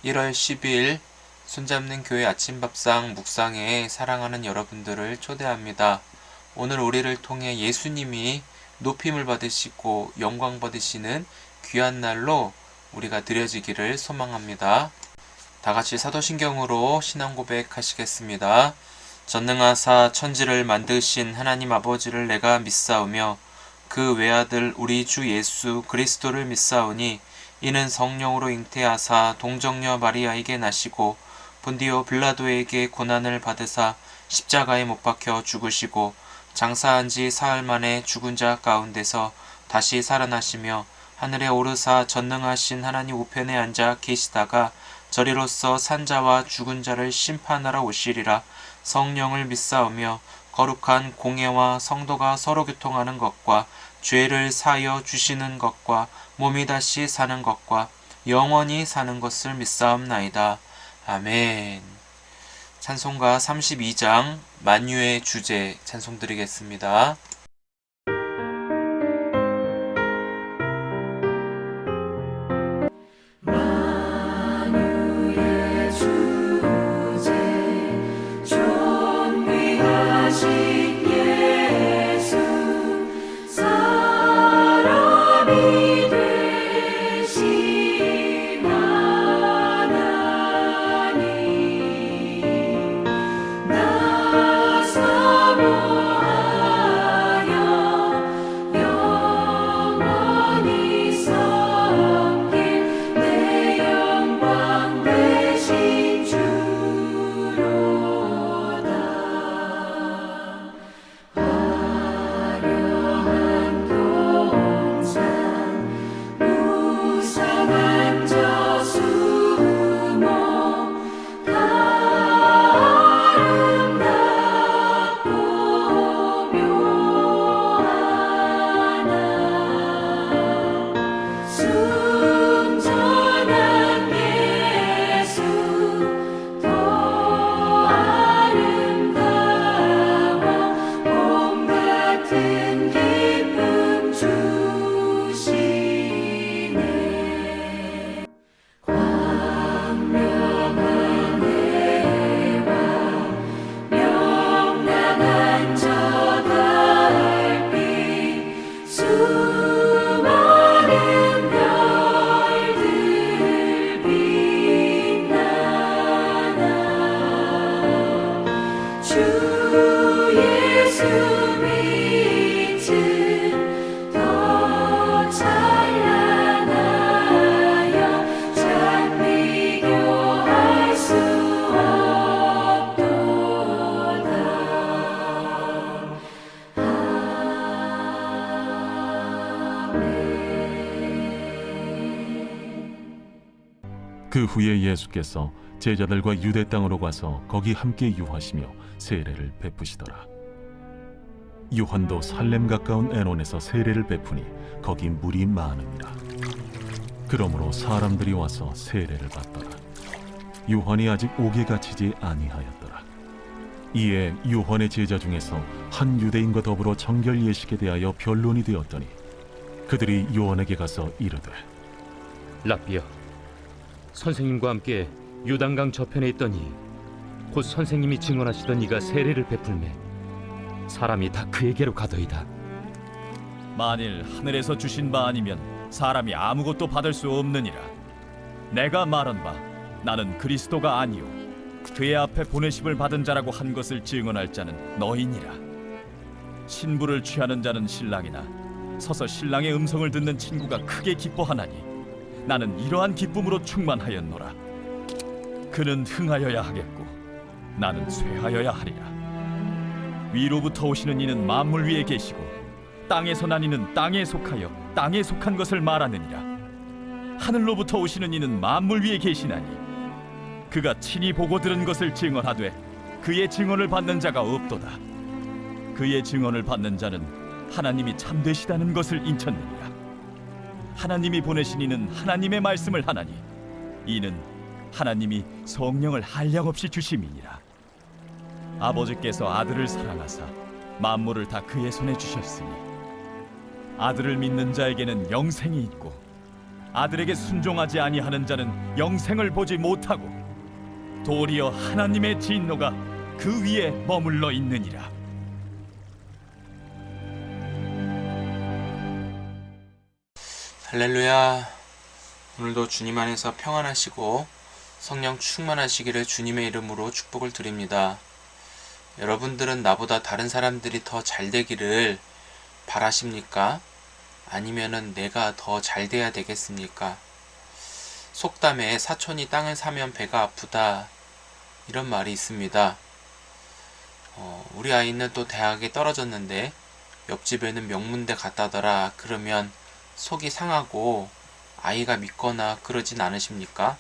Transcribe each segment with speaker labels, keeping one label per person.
Speaker 1: 1월 10일 손잡는 교회 아침밥상 묵상회에 사랑하는 여러분들을 초대합니다. 오늘 우리를 통해 예수님이 높임을 받으시고 영광 받으시는 귀한 날로 우리가 드려지기를 소망합니다. 다같이 사도신경으로 신앙 고백하시겠습니다. 전능하사 천지를 만드신 하나님 아버지를 내가 믿사오며 그 외아들 우리 주 예수 그리스도를 믿사오니 이는 성령으로 잉태하사 동정녀 마리아에게 나시고 본디오 빌라도에게 고난을 받으사 십자가에 못 박혀 죽으시고 장사한 지 사흘 만에 죽은 자 가운데서 다시 살아나시며 하늘에 오르사 전능하신 하나님 우편에 앉아 계시다가 저리로서 산자와 죽은 자를 심판하러 오시리라. 성령을 믿사오며 거룩한 공예와 성도가 서로 교통하는 것과 죄를 사하여 주시는 것과 몸이 다시 사는 것과 영원히 사는 것을 믿사옵나이다. 아멘. 찬송가 32장 만유의 주제 찬송 드리겠습니다.
Speaker 2: 그 후에 예수께서 제자들과 유대 땅으로 가서 거기 함께 유하시며 세례를 베푸시더라. 요한도 살렘 가까운 에논에서 세례를 베푸니 거기 물이 많음이라. 그러므로 사람들이 와서 세례를 받더라. 요한이 아직 옥에 갇히지 아니하였더라. 이에 요한의 제자 중에서 한 유대인과 더불어 정결 예식에 대하여 변론이 되었더니 그들이 요한에게 가서 이르되
Speaker 3: 랍비여, 선생님과 함께 요단강 저편에 있더니 곧 선생님이 증언하시던 이가 세례를 베풀매 사람이 다 그에게로 가더이다.
Speaker 4: 만일 하늘에서 주신 바 아니면 사람이 아무것도 받을 수 없느니라. 내가 말한 바 나는 그리스도가 아니요 그의 앞에 보내심을 받은 자라고 한 것을 증언할 자는 너희니라. 신부를 취하는 자는 신랑이나 서서 신랑의 음성을 듣는 친구가 크게 기뻐하나니 나는 이러한 기쁨으로 충만하였노라. 그는 흥하여야 하겠고 나는 쇠하여야 하리라. 위로부터 오시는 이는 만물 위에 계시고 땅에서 난 이는 땅에 속하여 땅에 속한 것을 말하느니라. 하늘로부터 오시는 이는 만물 위에 계시나니 그가 친히 보고 들은 것을 증언하되 그의 증언을 받는 자가 없도다. 그의 증언을 받는 자는 하나님이 참되시다는 것을 인쳤느니라. 하나님이 보내신 이는 하나님의 말씀을 하나니 이는 하나님이 성령을 한량없이 주심이니라. 아버지께서 아들을 사랑하사 만물을 다 그의 손에 주셨으니 아들을 믿는 자에게는 영생이 있고 아들에게 순종하지 아니하는 자는 영생을 보지 못하고 도리어 하나님의 진노가 그 위에 머물러 있느니라.
Speaker 1: 할렐루야. 오늘도 주님 안에서 평안하시고 성령 충만하시기를 주님의 이름으로 축복을 드립니다. 여러분들은 나보다 다른 사람들이 더 잘 되기를 바라십니까? 아니면은 내가 더 잘 돼야 되겠습니까? 속담에 사촌이 땅을 사면 배가 아프다, 이런 말이 있습니다. 우리 아이는 또 대학에 떨어졌는데 옆집에는 명문대 갔다더라 그러면 속이 상하고 아이가 믿거나 그러진 않으십니까?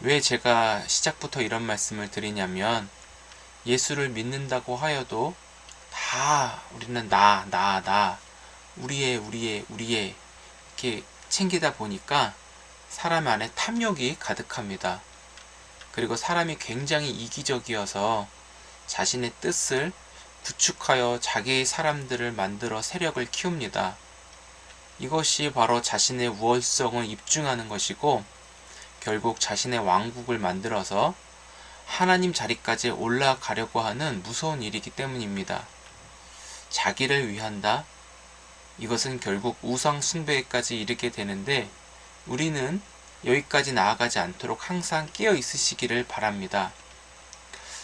Speaker 1: 왜 제가 시작부터 이런 말씀을 드리냐면, 예수를 믿는다고 하여도 다 우리는 나 우리의 이렇게 챙기다 보니까 사람 안에 탐욕이 가득합니다. 그리고 사람이 굉장히 이기적이어서 자신의 뜻을 구축하여 자기의 사람들을 만들어 세력을 키웁니다. 이것이 바로 자신의 우월성을 입증하는 것이고, 결국 자신의 왕국을 만들어서 하나님 자리까지 올라가려고 하는 무서운 일이기 때문입니다. 자기를 위한다? 이것은 결국 우상 숭배까지 이르게 되는데, 우리는 여기까지 나아가지 않도록 항상 깨어 있으시기를 바랍니다.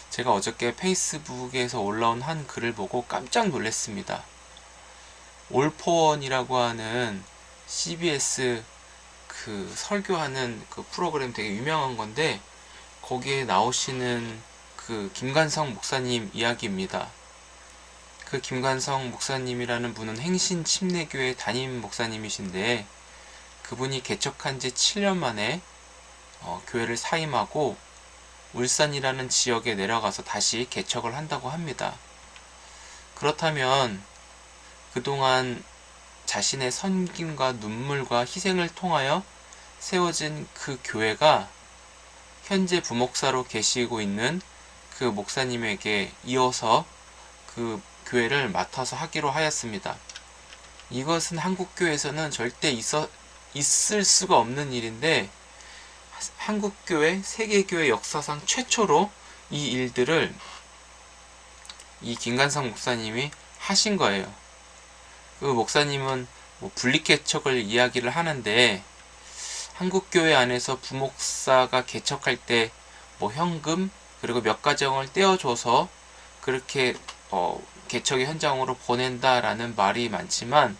Speaker 1: 제가 어저께 페이스북에서 올라온 한 글을 보고 깜짝 놀랐습니다. 올포원이라고 하는 CBS 그 설교하는 그 프로그램 되게 유명한 건데, 거기에 나오시는 그 김관성 목사님 이야기입니다. 그 김관성 목사님이라는 분은 행신 침례교회 담임 목사님이신데, 그분이 개척한 지 7년 만에 교회를 사임하고 울산이라는 지역에 내려가서 다시 개척을 한다고 합니다. 그렇다면 그동안 자신의 섬김과 눈물과 희생을 통하여 세워진 그 교회가 현재 부목사로 계시고 있는 그 목사님에게 이어서 그 교회를 맡아서 하기로 하였습니다. 이것은 한국교회에서는 절대 있을 수가 없는 일인데, 한국교회, 세계교회 역사상 최초로 이 일들을 이 김관성 목사님이 하신 거예요. 그 목사님은 분립개척을 이야기를 하는데, 한국교회 안에서 부목사가 개척할 때 현금 그리고 몇 가정을 떼어줘서 그렇게 개척의 현장으로 보낸다라는 말이 많지만,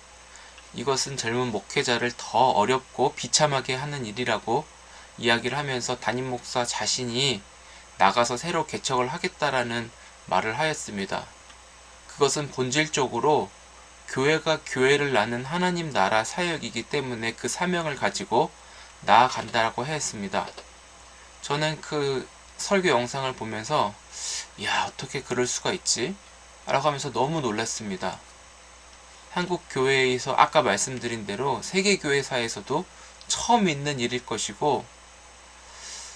Speaker 1: 이것은 젊은 목회자를 더 어렵고 비참하게 하는 일이라고 이야기를 하면서 담임 목사 자신이 나가서 새로 개척을 하겠다라는 말을 하였습니다. 그것은 본질적으로 교회가 교회를 낳는 하나님 나라 사역이기 때문에 그 사명을 가지고 나아간다라고 했습니다. 저는 그 설교 영상을 보면서 야, 어떻게 그럴 수가 있지? 라고 하면서 너무 놀랐습니다. 한국 교회에서 아까 말씀드린 대로 세계교회사에서도 처음 있는 일일 것이고,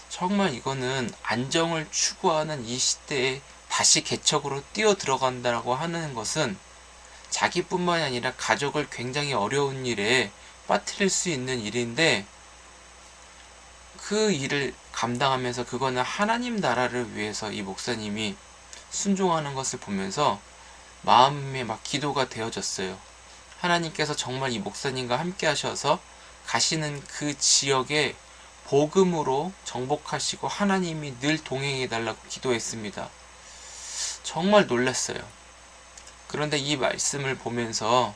Speaker 1: 정말 이거는 안정을 추구하는 이 시대에 다시 개척으로 뛰어 들어간다고 하는 것은 자기뿐만이 아니라 가족을 굉장히 어려운 일에 빠뜨릴 수 있는 일인데, 그 일을 감당하면서 그거는 하나님 나라를 위해서 이 목사님이 순종하는 것을 보면서 마음에 막 기도가 되어졌어요. 하나님께서 정말 이 목사님과 함께 하셔서 가시는 그 지역에 복음으로 정복하시고 하나님이 늘 동행해 달라고 기도했습니다. 정말 놀랐어요. 그런데 이 말씀을 보면서,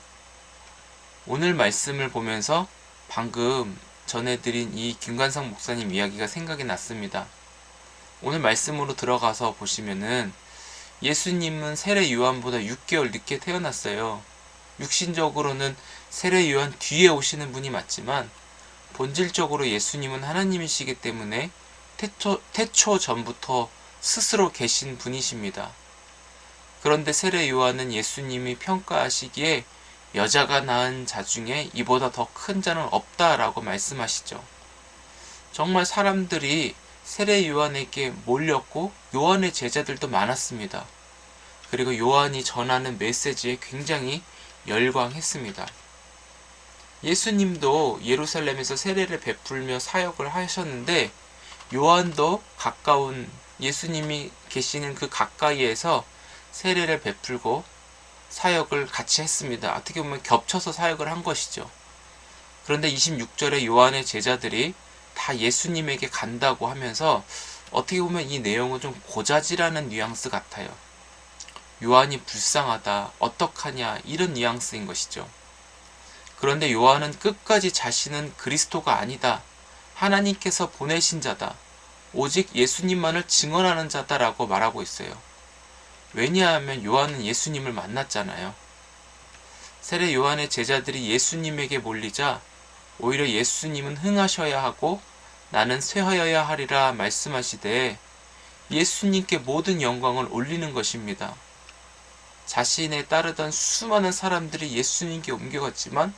Speaker 1: 오늘 말씀을 보면서 방금 전해드린 이 김관성 목사님 이야기가 생각이 났습니다. 오늘 말씀으로 들어가서 보시면은 예수님은 세례 요한보다 6개월 늦게 태어났어요. 육신적으로는 세례 요한 뒤에 오시는 분이 맞지만 본질적으로 예수님은 하나님이시기 때문에 태초 전부터 스스로 계신 분이십니다. 그런데 세례 요한은 예수님이 평가하시기에 여자가 낳은 자 중에 이보다 더 큰 자는 없다라고 말씀하시죠. 정말 사람들이 세례 요한에게 몰렸고 요한의 제자들도 많았습니다. 그리고 요한이 전하는 메시지에 굉장히 열광했습니다. 예수님도 예루살렘에서 세례를 베풀며 사역을 하셨는데 요한도 가까운 예수님이 계시는 그 가까이에서 세례를 베풀고 사역을 같이 했습니다. 어떻게 보면 겹쳐서 사역을 한 것이죠. 그런데 26절에 요한의 제자들이 다 예수님에게 간다고 하면서 어떻게 보면 이 내용은 좀 고자질하는 뉘앙스 같아요. 요한이 불쌍하다, 어떡하냐, 이런 뉘앙스인 것이죠. 그런데 요한은 끝까지 자신은 그리스도가 아니다, 하나님께서 보내신 자다, 오직 예수님만을 증언하는 자다라고 말하고 있어요. 왜냐하면 요한은 예수님을 만났잖아요. 세례 요한의 제자들이 예수님에게 몰리자 오히려 예수님은 흥하셔야 하고 나는 쇠하여야 하리라 말씀하시되 예수님께 모든 영광을 올리는 것입니다. 자신에 따르던 수많은 사람들이 예수님께 옮겨갔지만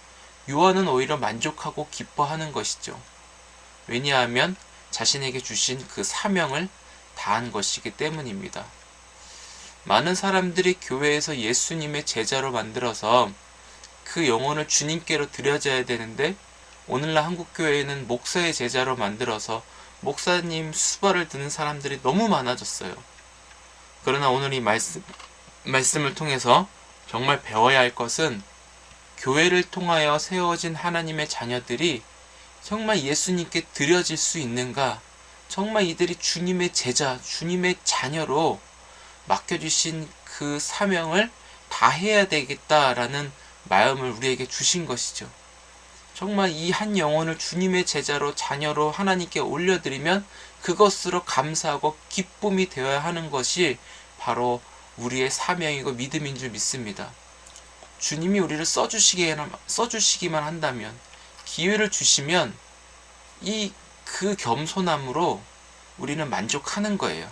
Speaker 1: 요한은 오히려 만족하고 기뻐하는 것이죠. 왜냐하면 자신에게 주신 그 사명을 다한 것이기 때문입니다. 많은 사람들이 교회에서 예수님의 제자로 만들어서 그 영혼을 주님께로 드려져야 되는데 오늘날 한국교회에는 목사의 제자로 만들어서 목사님 수발을 드는 사람들이 너무 많아졌어요. 그러나 오늘 이 말씀을 통해서 정말 배워야 할 것은 교회를 통하여 세워진 하나님의 자녀들이 정말 예수님께 드려질 수 있는가, 정말 이들이 주님의 제자, 주님의 자녀로 맡겨주신 그 사명을 다 해야 되겠다라는 마음을 우리에게 주신 것이죠. 정말 이 한 영혼을 주님의 제자로 자녀로 하나님께 올려드리면 그것으로 감사하고 기쁨이 되어야 하는 것이 바로 우리의 사명이고 믿음인 줄 믿습니다. 주님이 우리를 써주시기만 한다면, 기회를 주시면 그 겸손함으로 우리는 만족하는 거예요.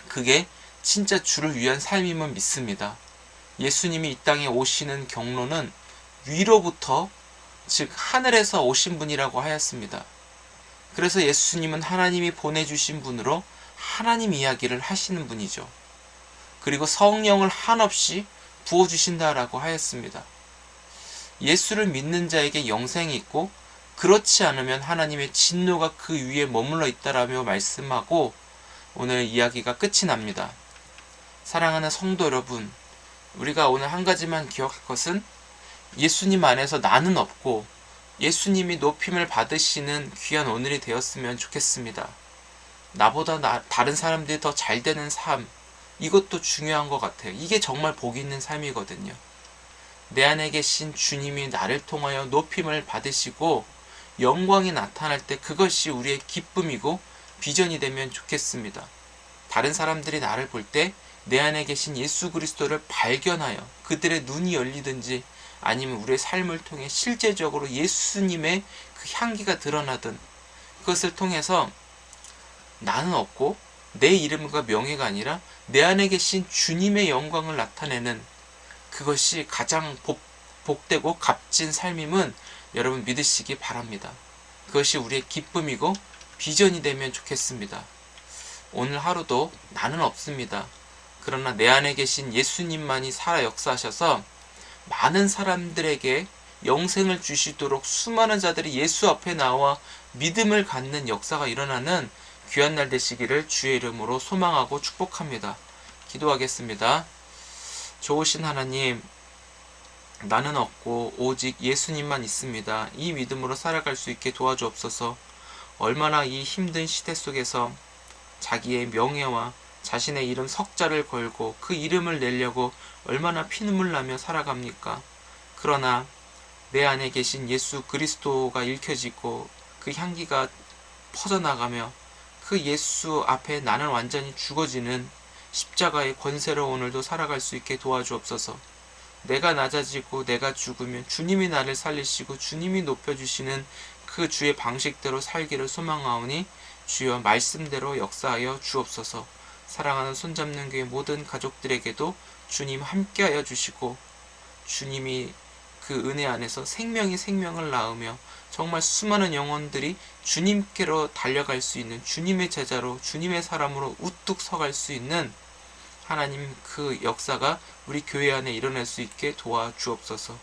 Speaker 1: 그게 진짜 주를 위한 삶임을 믿습니다. 예수님이 이 땅에 오시는 경로는 위로부터, 즉 하늘에서 오신 분이라고 하였습니다. 그래서 예수님은 하나님이 보내주신 분으로 하나님 이야기를 하시는 분이죠. 그리고 성령을 한없이 부어주신다라고 하였습니다. 예수를 믿는 자에게 영생이 있고 그렇지 않으면 하나님의 진노가 그 위에 머물러 있다라며 말씀하고 오늘 이야기가 끝이 납니다. 사랑하는 성도 여러분, 우리가 오늘 한 가지만 기억할 것은 예수님 안에서 나는 없고 예수님이 높임을 받으시는 귀한 오늘이 되었으면 좋겠습니다. 나보다 다른 사람들이 더 잘 되는 삶, 이것도 중요한 것 같아요. 이게 정말 복 있는 삶이거든요. 내 안에 계신 주님이 나를 통하여 높임을 받으시고 영광이 나타날 때 그것이 우리의 기쁨이고 비전이 되면 좋겠습니다. 다른 사람들이 나를 볼 때 내 안에 계신 예수 그리스도를 발견하여 그들의 눈이 열리든지 아니면 우리의 삶을 통해 실제적으로 예수님의 그 향기가 드러나든 그것을 통해서 나는 없고 내 이름과 명예가 아니라 내 안에 계신 주님의 영광을 나타내는 그것이 가장 복되고 값진 삶임은 여러분 믿으시기 바랍니다. 그것이 우리의 기쁨이고 비전이 되면 좋겠습니다. 오늘 하루도 나는 없습니다. 그러나 내 안에 계신 예수님만이 살아 역사하셔서 많은 사람들에게 영생을 주시도록 수많은 자들이 예수 앞에 나와 믿음을 갖는 역사가 일어나는 귀한 날 되시기를 주의 이름으로 소망하고 축복합니다. 기도하겠습니다. 좋으신 하나님, 나는 없고 오직 예수님만 있습니다. 이 믿음으로 살아갈 수 있게 도와주옵소서. 얼마나 이 힘든 시대 속에서 자기의 명예와 자신의 이름 석자를 걸고 그 이름을 내려고 얼마나 피눈물 나며 살아갑니까? 그러나 내 안에 계신 예수 그리스도가 읽혀지고 그 향기가 퍼져나가며 그 예수 앞에 나는 완전히 죽어지는 십자가의 권세로 오늘도 살아갈 수 있게 도와주옵소서. 내가 낮아지고 내가 죽으면 주님이 나를 살리시고 주님이 높여주시는 그 주의 방식대로 살기를 소망하오니 주여 말씀대로 역사하여 주옵소서. 사랑하는 손잡는 교회 모든 가족들에게도 주님 함께하여 주시고 주님이 그 은혜 안에서 생명이 생명을 낳으며 정말 수많은 영혼들이 주님께로 달려갈 수 있는 주님의 제자로 주님의 사람으로 우뚝 서갈 수 있는 하나님 그 역사가 우리 교회 안에 일어날 수 있게 도와주옵소서.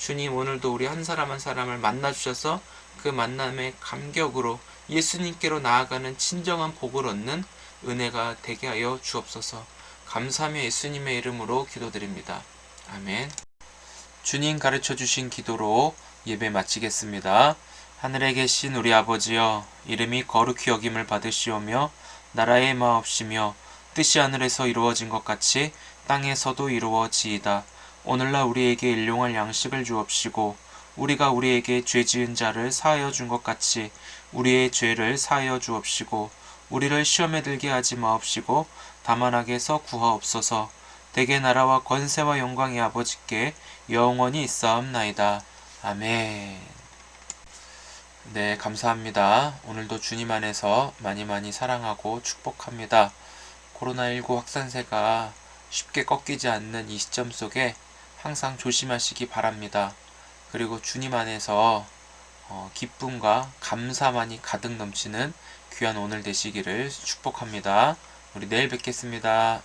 Speaker 1: 주님, 오늘도 우리 한 사람 한 사람을 만나주셔서 그 만남의 감격으로 예수님께로 나아가는 진정한 복을 얻는 은혜가 되게 하여 주옵소서. 감사하며 예수님의 이름으로 기도드립니다. 아멘. 주님 가르쳐 주신 기도로 예배 마치겠습니다. 하늘에 계신 우리 아버지여, 이름이 거룩히 여김을 받으시오며 나라의 마옵시며 뜻이 하늘에서 이루어진 것 같이 땅에서도 이루어지이다. 오늘날 우리에게 일용할 양식을 주옵시고 우리가 우리에게 죄 지은 자를 사하여 준 것 같이 우리의 죄를 사하여 주옵시고 우리를 시험에 들게 하지 마옵시고 다만 악에서 구하옵소서. 대개 나라와 권세와 영광이 아버지께 영원히 있사옵나이다. 아멘. 네, 감사합니다. 오늘도 주님 안에서 많이 사랑하고 축복합니다. 코로나19 확산세가 쉽게 꺾이지 않는 이 시점 속에 항상 조심하시기 바랍니다. 그리고 주님 안에서 기쁨과 감사만이 가득 넘치는 귀한 오늘 되시기를 축복합니다. 우리 내일 뵙겠습니다.